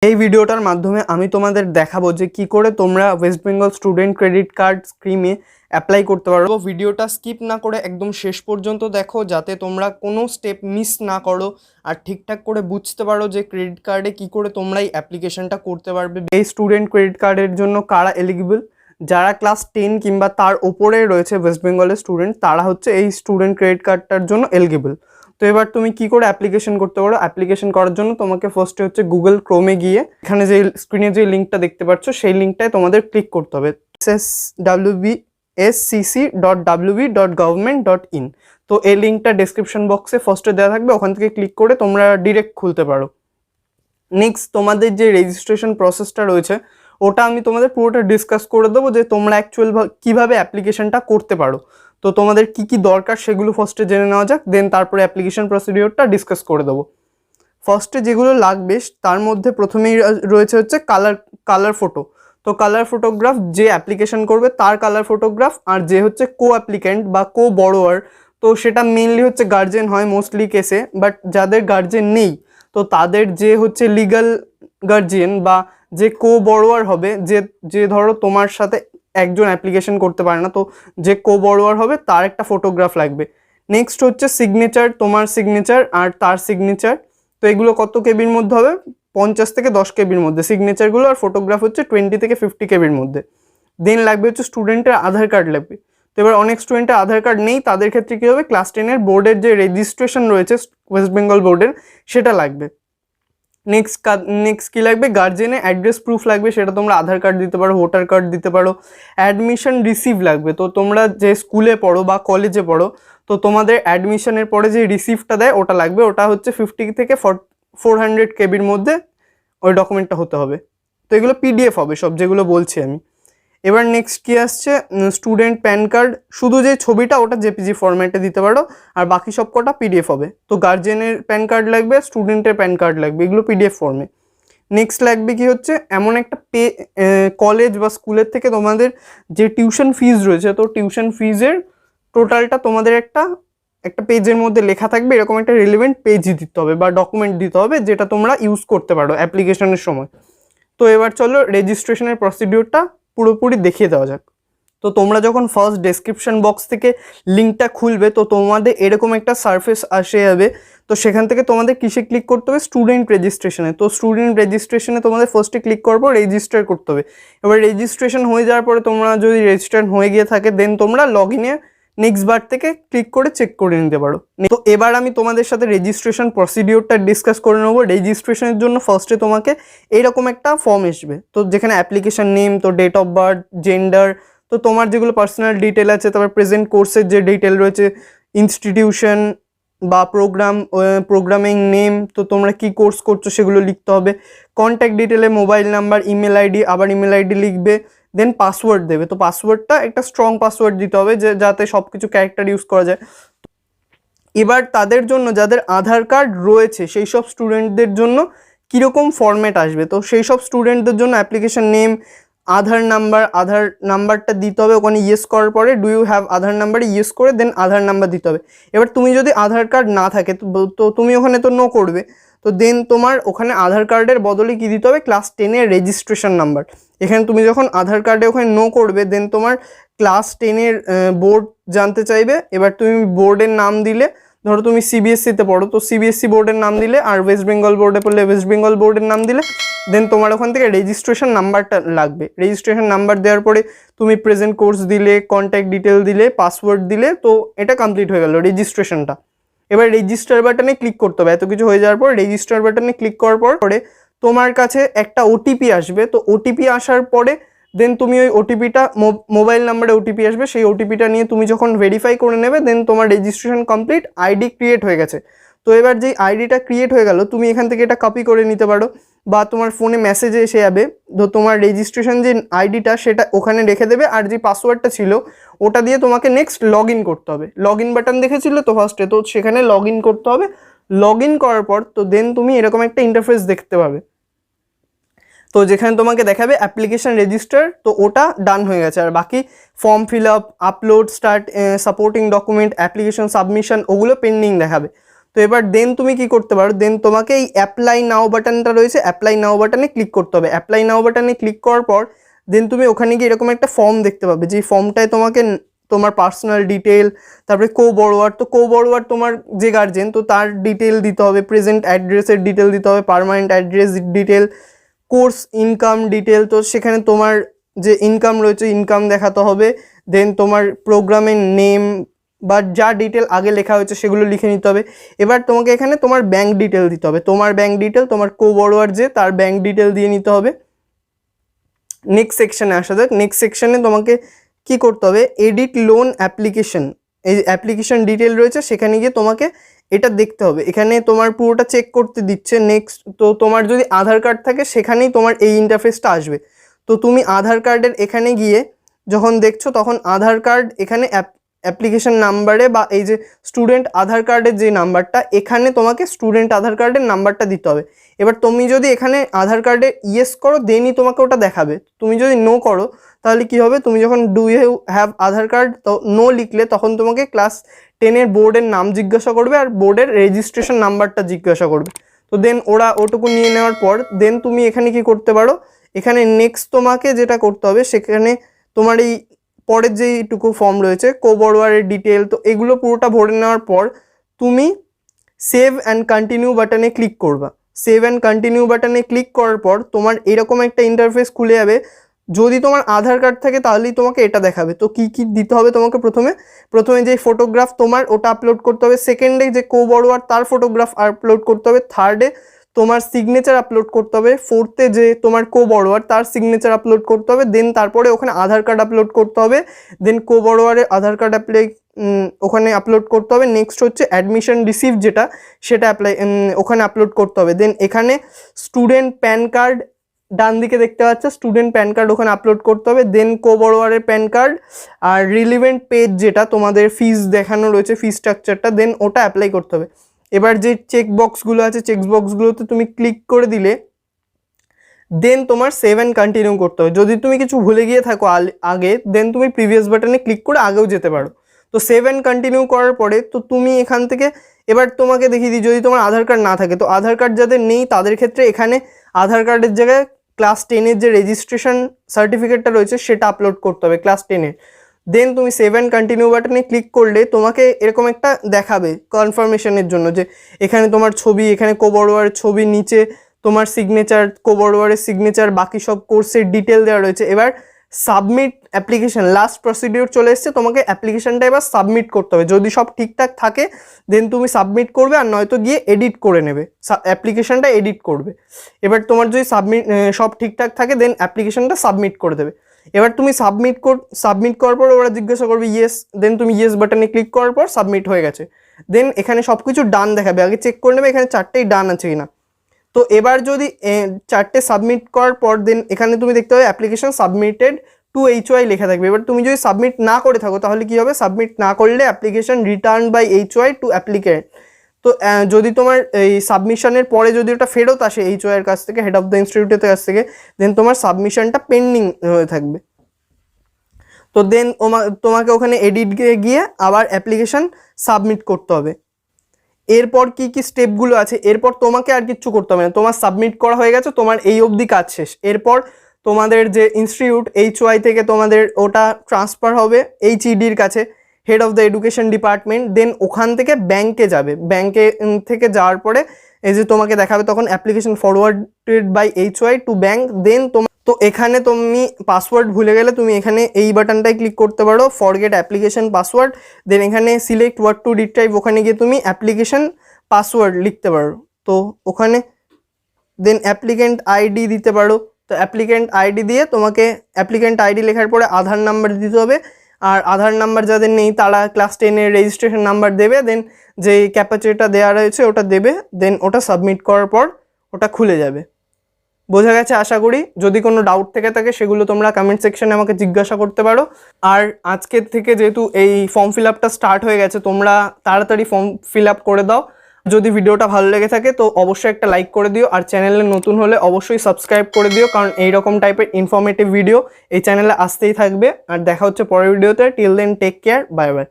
এই ভিডিওটার মাধ্যমে আমি তোমাদের দেখাবো যে কি করে তোমরা West Bengal student credit card স্কিমে অ্যাপ্লাই করতে পারো। ভিডিওটা স্কিপ না করে একদম শেষ পর্যন্ত দেখো যাতে তোমরা কোনো স্টেপ মিস না করো আর ঠিকঠাক করে বুঝতে পারো যে ক্রেডিট কার্ডে কি করে তোমরা এই অ্যাপ্লিকেশনটা করতে পারবে। এই স্টুডেন্ট ক্রেডিট কার্ডের জন্য কারা এলিজিবল, যারা ক্লাস 10 কিংবা তার ওপরে রয়েছে ওয়েস্ট বেঙ্গলের স্টুডেন্ট, তারা হচ্ছে এই স্টুডেন্ট ক্রেডিট কার্ডটার জন্য এলিজিবল। তো এবার তুমি কি করে অ্যাপ্লিকেশন করতে পারো? অ্যাপ্লিকেশন করার জন্য তোমাকে ফার্স্টে হচ্ছে গুগল ক্রোমে গিয়ে এখানে যে স্ক্রিনে যে লিঙ্কটা দেখতে পাচ্ছ সেই লিঙ্কটায় তোমাদের ক্লিক করতে হবে, scc.wb.government.in। তো এই লিঙ্কটা ডেসক্রিপশন বক্সে ফার্স্টে দেওয়া থাকবে, ওখান থেকে ক্লিক করে তোমরা ডিরেক্ট খুলতে পারো। নেক্সট তোমাদের যে রেজিস্ট্রেশন প্রসেসটা রয়েছে ওটা আমি তোমাদের পুরোটা ডিসকাস করে দেবো যে তোমরা অ্যাকচুয়াল কীভাবে অ্যাপ্লিকেশনটা করতে পারো। তো তোমাদের কি কি দরকার সেগুলো ফার্স্টে জেনে নেওয়া যাক, দেন তারপরে অ্যাপ্লিকেশন প্রসিডিওরটা ডিসকাস করে দেবো। ফার্স্টে যেগুলো লাগবে তার মধ্যে প্রথমেই রয়েছে হচ্ছে কালার ফটো। তো কালার ফটোগ্রাফ যে অ্যাপ্লিকেশন করবে তার কালার ফটোগ্রাফ, আর যে হচ্ছে কো অ্যাপ্লিক্যান্ট বা কো বড়োয়ার, তো সেটা মেনলি হচ্ছে গার্জেন হয় মোস্টলি কেসে, বাট যাদের গার্জেন নেই তো তাদের যে হচ্ছে লিগাল গার্জিয়ান বা যে কো বড়োয়ার হবে, যে ধরো তোমার সাথে একজন অ্যাপ্লিকেশন করতে পারে না, তো যে কো বড়োয়ার হবে তার একটা ফটোগ্রাফ লাগবে। নেক্সট হচ্ছে সিগনেচার, তোমার সিগনেচার আর তার সিগনেচার। তো এগুলো কত কেবির মধ্যে হবে? 50 থেকে 10 কেবির মধ্যে সিগনেচারগুলো, আর ফটোগ্রাফ হচ্ছে 20 থেকে 50 কেবির মধ্যে। দেন লাগবে হচ্ছে স্টুডেন্টের আধার কার্ড লাগবে। তো এবার অনেক স্টুডেন্টের আধার কার্ড নেই, তাদের ক্ষেত্রে কী হবে, ক্লাস 10-এর বোর্ডের যে রেজিস্ট্রেশন রয়েছে ওয়েস্ট বেঙ্গল বোর্ডের সেটা লাগবে। নেক্সট কী লাগবে, গার্জেনের অ্যাড্রেস প্রুফ লাগবে, সেটা তোমরা আধার কার্ড দিতে পারো, ভোটার কার্ড দিতে পারো। অ্যাডমিশন রিসিভ লাগবে, তো তোমরা যে স্কুলে পড়ো বা কলেজে পড়ো তো তোমাদের অ্যাডমিশনের পরে যে রিসিপ্টটা দেয় ওটা লাগবে, ওটা হচ্ছে 50 থেকে 400 কেবির মধ্যে ওই ডকুমেন্টটা হতে হবে। তো এগুলো পিডিএফ হবে সব যেগুলো বলছি আমি। এবার নেক্সট কী আসছে, স্টুডেন্ট প্যান কার্ড, শুধু যে ছবিটা ওটা জেপিজি ফরম্যাটে দিতে পারো, আর বাকি সব কটা পিডিএফ হবে। তো গার্জেনের প্যান কার্ড লাগবে, স্টুডেন্টের প্যান কার্ড লাগবে, এগুলো পিডিএফ ফর্মে। নেক্সট লাগবে কি হচ্ছে, এমন একটা কলেজ বা স্কুলের থেকে তোমাদের যে টিউশন ফিজ রয়েছে, তো টিউশন ফিজের টোটালটা তোমাদের একটা পেজের মধ্যে লেখা থাকবে, এরকম একটা রিলেভেন্ট পেজ দিতে হবে বা ডকুমেন্ট দিতে হবে যেটা তোমরা ইউজ করতে পারো অ্যাপ্লিকেশনের সময়। তো এবার চলো রেজিস্ট্রেশনের প্রসিডিওরটা পুরোপুরি দেখিয়ে দেওয়া যাক। তো তোমরা যখন ফার্স্ট ডেসক্রিপশন বক্স থেকে লিঙ্কটা খুলবে তো তোমাদের এরকম একটা সারফেস আসে যাবে। তো সেখান থেকে তোমাদের কিসে ক্লিক করতে হবে, স্টুডেন্ট রেজিস্ট্রেশনে। তো স্টুডেন্ট রেজিস্ট্রেশনে তোমাদের ফার্স্টে ক্লিক করার পর রেজিস্টার করতে হবে। এবার রেজিস্ট্রেশন হয়ে যাওয়ার পরে তোমরা যদি রেজিস্টার হয়ে গিয়ে থাকে দেন তোমরা লগ ইনে নেক্সট বার থেকে ক্লিক করে চেক করে নিতে পারো। তো এবার আমি তোমাদের সাথে রেজিস্ট্রেশন প্রসিডিওরটা ডিসকাস করে নেবো। রেজিস্ট্রেশনের জন্য ফার্স্টে তোমাকে এইরকম একটা ফর্ম আসবে, তো যেখানে অ্যাপ্লিকেশন নেম, তো ডেট অফ বার্থ, জেন্ডার, তো তোমার যেগুলো পার্সোনাল ডিটেল আছে, তারপর প্রেজেন্ট কোর্সের যে ডিটেল রয়েছে, ইনস্টিটিউশন বা প্রোগ্রামিং নেম, তো তোমরা কি কোর্স করছো সেগুলো লিখতে হবে। কন্ট্যাক্ট ডিটেলে মোবাইল নাম্বার, ইমেল আইডি, আবার ইমেল আইডি লিখবে। দেন পাসওয়ার্ড দেবে, তো পাসওয়ার্ডটা একটা স্ট্রং পাসওয়ার্ড দিতে হবে যাতে সব কিছু ক্যারেক্টার ইউজ করা যায়। এবার তাদের জন্য যাদের আধার কার্ড রয়েছে সেই সব স্টুডেন্টদের জন্য কীরকম ফরম্যাট আসবে, তো সেই সব স্টুডেন্টদের জন্য অ্যাপ্লিকেশন নেম, আধার নাম্বারটা দিতে হবে। ওখানে ইয়েস করার পরে ডু ইউ হ্যাভ আধার নাম্বারে ইয়েস করে দেন আধার নাম্বার দিতে হবে। এবার তুমি যদি আধার কার্ড না থাকে তো তুমি ওখানে তো নো করবে, তো দেন তোমার ওখানে আধার কার্ডের বদলে কী দিতে হবে, ক্লাস 10-এর রেজিস্ট্রেশন নাম্বার। এখানে তুমি যখন আধার কার্ডে ওখানে নো করবে দেন তোমার ক্লাস 10-এর বোর্ড জানতে চাইবে। এবার তুমি বোর্ডের নাম দিলে, ধরো তুমি সিবিএসসিতে পড়ো তো সিবিএসসি বোর্ডের নাম দিলে, আর ওয়েস্ট বেঙ্গল বোর্ডে পড়লে ওয়েস্ট বেঙ্গল বোর্ডের নাম দিলে। দেন তোমার ওখান থেকে রেজিস্ট্রেশন নাম্বারটা লাগবে। রেজিস্ট্রেশন নাম্বার দেওয়ার পরে তুমি প্রেজেন্ট কোর্স দিলে, কন্ট্যাক্ট ডিটেল দিলে, পাসওয়ার্ড দিলে, তো এটা কমপ্লিট হয়ে গেল রেজিস্ট্রেশনটা। এবার রেজিস্টার বাটনে ক্লিক করতে হবে। এত কিছু হয়ে যাওয়ার পর রেজিস্টার বাটনে ক্লিক করার পরে তোমার কাছে একটা ওটিপি আসবে। তো ওটিপি আসার পরে দেন তুমি ওই ওটিপিটা, মোবাইল নাম্বারে ওটিপি আসবে, সেই ওটিপিটা নিয়ে তুমি যখন ভেরিফাই করে নেবে দেন তোমার রেজিস্ট্রেশন কমপ্লিট, আইডি ক্রিয়েট হয়ে গেছে। তো এবার যেই আইডিটা ক্রিয়েট হয়ে গেল তুমি এখান থেকে এটা কপি করে নিতে পারো, বা তোমার ফোনে মেসেজে এসে যাবে। তো তোমার রেজিস্ট্রেশন যে আইডিটা সেটা ওখানে রেখে দেবে, আর যে পাসওয়ার্ডটা ছিল ওটা দিয়ে তোমাকে নেক্সট লগ ইন করতে হবে। লগ ইন বাটন দেখেছিলে তো ফার্স্টে, তো সেখানে লগ ইন করতে হবে। লগ ইন করার পর তো দেন তুমি এরকম একটা ইন্টারফেস দেখতে পাবে, তো যেখানে তোমাকে দেখাবে অ্যাপ্লিকেশন রেজিস্টার, তো ওটা ডান হয়ে গেছে। আর বাকি form fill up, upload, start supporting document, application submission, ওগুলো পেন্ডিং দেখাবে। তো এবার দেন তুমি কি করতে পারো, দেন তোমাকে এই অ্যাপ্লাই নাও বাটনটা রয়েছে, অ্যাপ্লাই নাও বাটনে ক্লিক করতে হবে। অ্যাপ্লাই নাও বাটনে ক্লিক করার পর দেন তুমি ওখানে গিয়ে এরকম একটা ফর্ম দেখতে পাবে, যেই ফর্মটায় তোমাকে তোমার পার্সোনাল ডিটেল, তারপরে কো বড়োয়ার, তো কো বড়োয়ার তোমার যে গার্জেন, তো তার ডিটেল দিতে হবে, প্রেজেন্ট অ্যাড্রেসের ডিটেল দিতে হবে, permanent address detail, course income detail, তো সেখানে তোমার যে ইনকাম রয়েছে ইনকাম দেখাতে হবে, দেন তোমার প্রোগ্রামের নেম বা যা ডিটেল আগে লেখা হয়েছে সেগুলো লিখে নিতে হবে। এবার তোমাকে এখানে তোমার ব্যাঙ্ক ডিটেল দিতে হবে, তোমার ব্যাঙ্ক ডিটেল, তোমার কো বড়োয়ার যে তার ব্যাঙ্ক ডিটেল দিয়ে নিতে হবে। নেক্সট সেকশনে আসা যাক। নেক্সট সেকশনে তোমাকে কি করতে হবে, এডিট লোন অ্যাপ্লিকেশন, এই অ্যাপ্লিকেশন ডিটেল রয়েছে সেখানে গিয়ে তোমাকে এটা দেখতে হবে। এখানে তোমার পুরোটা চেক করতে দিচ্ছে। নেক্সট, তো তোমার যদি আধার কার্ড থাকে সেখানেই তোমার এই ইন্টারফেসটা আসবে। তো তুমি আধার কার্ডের এখানে গিয়ে যখন দেখছো তখন আধার কার্ড এখানে অ্যাপ্লিকেশন নাম্বারে বা এই যে স্টুডেন্ট আধার কার্ডের যে নাম্বারটা, এখানে তোমাকে স্টুডেন্ট আধার কার্ডের নাম্বারটা দিতে হবে। এবার তুমি যদি এখানে আধার কার্ডে ইয়েস করো দেনই তোমাকে ওটা দেখাবে। তুমি যদি নো করো তাহলে কি হবে, তুমি যখন do you have Aadhaar card তো নো লিখলে তখন তোমাকে ক্লাস 10-এর বোর্ডের নাম জিজ্ঞাসা করবে আর বোর্ডের রেজিস্ট্রেশন নাম্বারটা জিজ্ঞাসা করবে। তো দেন ওরা ওটুকু নিয়ে নেওয়ার পর দেন তুমি এখানে কি করতে পারো, এখানে নেক্সট তোমাকে যেটা করতে হবে সেখানে তোমার এই পরের যেইটুকু ফর্ম রয়েছে কো বড়োয়ারের ডিটেল, তো এগুলো পুরোটা ভরে নেওয়ার পর তুমি সেভ অ্যান্ড কন্টিনিউ বাটনে ক্লিক করবা। সেভ অ্যান্ড কন্টিনিউ বাটনে ক্লিক করার পর তোমার এরকম একটা ইন্টারফেস খুলে যাবে। যদি তোমার আধার কার্ড থাকে তাহলেই তোমাকে এটা দেখাবে। তো কি কি দিতে হবে তোমাকে, প্রথমে যে ফটোগ্রাফ তোমার ওটা আপলোড করতে হবে, সেকেন্ডে যে কো বড়োয়ার তার ফটোগ্রাফ আপলোড করতে হবে, থার্ডে তোমার সিগনেচার আপলোড করতে হবে, ফোর্থে যে তোমার কো বড়োয়ার তার সিগনেচার আপলোড করতে হবে, দেন তারপরে ওখানে আধার কার্ড আপলোড করতে হবে, দেন কো বড়োয়ারের আধার কার্ড ওখানে আপলোড করতে হবে। নেক্সট হচ্ছে অ্যাডমিশন রিসিভ যেটা সেটা ওখানে আপলোড করতে হবে। দেন এখানে স্টুডেন্ট প্যান কার্ড ডান দিকে দেখতে পাচ্ছ, স্টুডেন্ট প্যান কার্ড ওখানে আপলোড করতে হবে। দেন কো বড়োয়ারের প্যান কার্ড আর রিলিভেন্ট পেজ যেটা তোমাদের ফিজ দেখানো রয়েছে, ফিজ স্ট্রাকচারটা, দেন ওটা অ্যাপ্লাই করতে হবে। এবার যে চেক বক্সগুলো আছে চেক বক্সগুলোতে তুমি ক্লিক করে দিলে দেন তোমার সেভ অ্যান্ড কন্টিনিউ করতে হবে। যদি তুমি কিছু ভুলে গিয়ে থাকো আগে দেন তুমি প্রিভিয়াস বাটনে ক্লিক করে আগেও যেতে পারো। তো সেভ অ্যান্ড কন্টিনিউ করার পরে তো তুমি এখান থেকে এবার তোমাকে দেখিয়ে দিই, যদি তোমার আধার কার্ড না থাকে তো আধার কার্ড যাদের নেই তাদের ক্ষেত্রে এখানে আধার কার্ডের জায়গায় ক্লাস 10-এর যে রেজিস্ট্রেশন সার্টিফিকেটটা রয়েছে সেটা আপলোড করতে হবে ক্লাস 10-এর। দেন তুমি সেভ অ্যান্ড কন্টিনিউ বাটনে ক্লিক করলে তোমাকে এরকম একটা দেখাবে কনফার্মেশনের জন্য যে এখানে তোমার ছবি, এখানে কো বড়োয়ারের ছবি, নিচে তোমার সিগনেচার, কো বড়োয়ারের সিগনেচার, বাকি সব কোর্সের ডিটেল দেওয়া রয়েছে। এবার সাবমিট অ্যাপ্লিকেশন, লাস্ট প্রসিডিওর চলে এসছে, তোমাকে অ্যাপ্লিকেশনটা এবার সাবমিট করতে হবে। যদি সব ঠিকঠাক থাকে দেন তুমি সাবমিট করবে, আর নয়তো গিয়ে এডিট করে নেবে, অ্যাপ্লিকেশনটা এডিট করবে। এবার তোমার যদি সব ঠিকঠাক থাকে দেন অ্যাপ্লিকেশনটা সাবমিট করে দেবে। এবার তুমি সাবমিট করার পর ওরা জিজ্ঞাসা করবে ইয়েস, দেন তুমি ইয়েস বাটনে ক্লিক করার পর সাবমিট হয়ে গেছে। দেন এখানে সব কিছু ডান দেখাবে, আগে চেক করে নেবে এখানে 4টেই ডান আছে কিনা। তো এবার যদি 4টে সাবমিট করার পর দেন এখানে তুমি দেখতে পাবে অ্যাপ্লিকেশন সাবমিটেড টু HY লেখা থাকবে। এবার তুমি যদি সাবমিট না করে থাকো তাহলে কি হবে, সাবমিট না করলে application return by HY to applicant. তো যদি তোমার এই সাবমিশনের পরে যদি ওটা ফেরত আসে HY এর কাছ থেকে, হেড অফ দ্য ইনস্টিটিউটের কাছ থেকে, দেন তোমার সাবমিশনটা পেন্ডিং হয়ে থাকবে। তো দেন তোমাকে ওখানে এডিট গিয়ে আবার অ্যাপ্লিকেশন সাবমিট করতে হবে। এরপর কি কি স্টেপগুলো আছে, এরপর তোমাকে আর কিচ্ছু করতে হবে না, তোমার সাবমিট করা হয়ে গেছে, তোমার এই অবধি কাজ শেষ। এরপর তোমাদের যে ইনস্টিটিউট HY থেকে তোমাদের ওটা ট্রান্সফার হবে HEDর কাছে, head of the education department. Then ওখান থেকে ব্যাংকে যাবে, ব্যাংকে থেকে যাওয়ার পরে এই যে তোমাকে দেখাবে তখন application forwarded by HY to bank. Then তো এখানে তুমি পাসওয়ার্ড ভুলে গেলে তুমি এখানে এই বাটনটায় ক্লিক করতে পারো, ফরগেট অ্যাপ্লিকেশন পাসওয়ার্ড। দেন এখানে সিলেক্ট হোয়াট টু রিট্রাইভ, ওখানে গিয়ে তুমি অ্যাপ্লিকেশন পাসওয়ার্ড লিখতে পারো। তো ওখানে দেন অ্যাপ্লিকেন্ট আইডি দিতে পারো। তো অ্যাপ্লিকেন্ট আইডি দিয়ে তোমাকে অ্যাপ্লিকেন্ট আইডি লেখার পরে আধার নাম্বার দিতে হবে, আর আধার নাম্বার যাদের নেই তারা ক্লাস 10-এর রেজিস্ট্রেশন নাম্বার দেবে। দেন যে ক্যাপাচিটা দেওয়া রয়েছে ওটা দেবে, দেন ওটা সাবমিট করার পর ওটা খুলে যাবে। বোঝা গেছে আশা করি। যদি কোনো ডাউট থেকে থাকে সেগুলো তোমরা কমেন্ট সেকশনে আমাকে জিজ্ঞাসা করতে পারো। আর আজকের থেকে যেহেতু এই ফর্ম ফিল আপটা স্টার্ট হয়ে গেছে, তোমরা তাড়াতাড়ি ফর্ম ফিল আপ করে দাও। যদি ভিডিওটা ভালো লেগে থাকে তো অবশ্যই একটা লাইক করে দিও, আর চ্যানেলে নতুন হলে অবশ্যই সাবস্ক্রাইব করে দিও, কারণ এইরকম টাইপের ইনফরমেটিভ ভিডিও এই চ্যানেলে আসতেই থাকবে। আর দেখা হচ্ছে পরের ভিডিওতে। Till then take care, bye by.